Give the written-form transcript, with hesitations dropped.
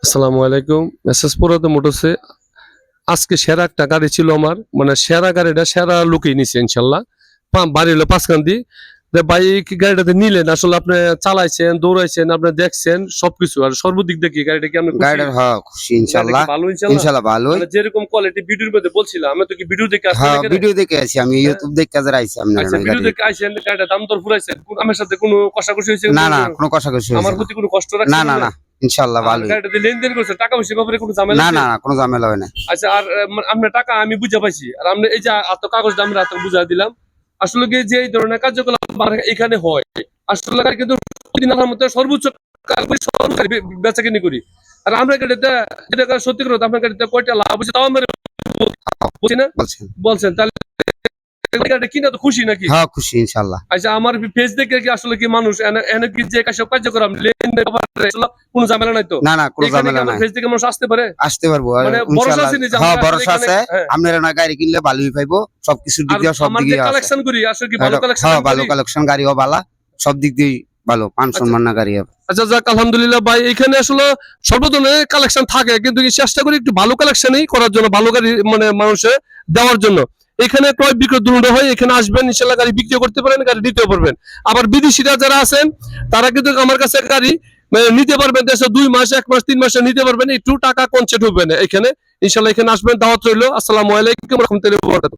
আসসালামু আলাইকুম। মেসেজ পুরাতো মোটরসে আজকে সেরা একটা গাড়ি ছিল আমার। মানে সেরা গাড়িটা সেরা লোকেই নিছে ইনশাআল্লাহ। বাড়ি হলো পাঁচকান্দি। ভাই এই গাড়িটাতে নিলেন আসলে আপনি চালাইছেন, দৌড়াইছেন, আপনি দেখছেন সবকিছু। আর সর্বদিক দিয়ে কি গাড়িটা কি আপনি খুশি? গাড়িটার খুশি গাড়িটা কি ইনশাল্লাহ। ভালো ইনশাআল্লাহ? ইনশাল্লাহ ভালোই। মানে যেরকম কোয়ালিটি ভিডিওর মধ্যে বলছিলাম, আমি তো কি ভিডিও দেখে আসছেন এখানে? ভিডিও দেখে আছি আমি, হ্যাঁ? ইউটিউব দেখে যারা আইছি আপনার আচ্ছা ভিডিও গাড়ি দেখে দেখতে। আইছেন, গাড়িটার দাম দর ফুরাইছেন। আমার সাথে কোনো কষাকষি হইছে? না না, কোনো কষাকষি আমার হয়েছে না। প্রতি কোনো কষ্ট না রাখছেন না আপনি? না, ইনশাল্লাহ আর ভালোই। গাড়িটাতে লেনদেন করছেন, টাকা পয়সার ব্যাপারে কোনো ঝামেলা না হইছে? না না, কোনো ঝামেলা হয় না। আচ্ছা আর আপনার টাকা আমি বুঝা পাইছি। আর আপনি এই যে এত কাগজ আমরা এত বুঝা দিলাম। আসলে কি যে এই ধরনের কার্যকলাপ আমার এখানে হয়, আসলে কিন্তু প্রতিদিন আমার মধ্যে সর্বোচ্চ বেচাকেনি করি। আর আমরা গাড়িতে যেটা সত্যি কথা আপনার গাড়িতে কয়টা লাভ হচ্ছে তাও আমরা বলছি না? বলছেন। বলছেন তাহলে গাড়িটা কিনা তো খুশি নাকি? হ্যাঁ খুশি ইনশাল্লাহ। আচ্ছা আমার ফেস দেখে কি আসলে কি মানুষ এনে কি যে সব কার্যক্রম লেনদেন কোনো ঝামেলা নাই তো? না না, কোনো এখানে কি ঝামেলা আমার নাই। ফেস দেখে মানুষ আসতে পারে? আসতে পারবো মানে ভরসা ইনশাল্লাহ। আছে নি যে হ্যাঁ আমরা আসলে ভরসা এখানে আছে। হ্যাঁ। আপনারা না গাড়ি কিনলে ভালোই পাইবো, সবকিছু দিক আর দিয়ে সব আমার দিক যে দিয়ে আছে। কালেকশন করি আসলে কি ভালো কালেকশন হ্যাঁ ভালো করি? কালেকশন, গাড়িও ভালো, সব দিক দিয়ে ভালো, মান আচ্ছা সম্মান না গাড়ি। আচ্ছা যাক আলহামদুলিল্লাহ ভাই এখানে আসলে সর্ব ধরনের কালেকশন থাকে কিন্তু কি চেষ্টা করি একটু ভালো কালেকশনই করার জন্য ভালো গাড়ি মানে মানুষে দেওয়ার জন্য এখানে ক্রয় বিক্রয় দুটো হয় এখানে আসবেন ইনশাল্লাহ গাড়ি বিক্রি করতে পারেন গাড়ি নিতেও পারবেন আবার বিদেশিরা যারা আছেন তারা কিন্তু আমার কাছে গাড়ি মানে নিতে পারবেন দেশে 2 মাস 1 মাস 3 মাসে নিতে পারবেন একটু টাকা কনসেপ্ট হবে না এখানে ইনশাল্লাহ এখানে আসবেন দাওয়াত রইল আসসালামু আলাইকুম রহমতুল্লাহি ওয়া বারাকাতুহু।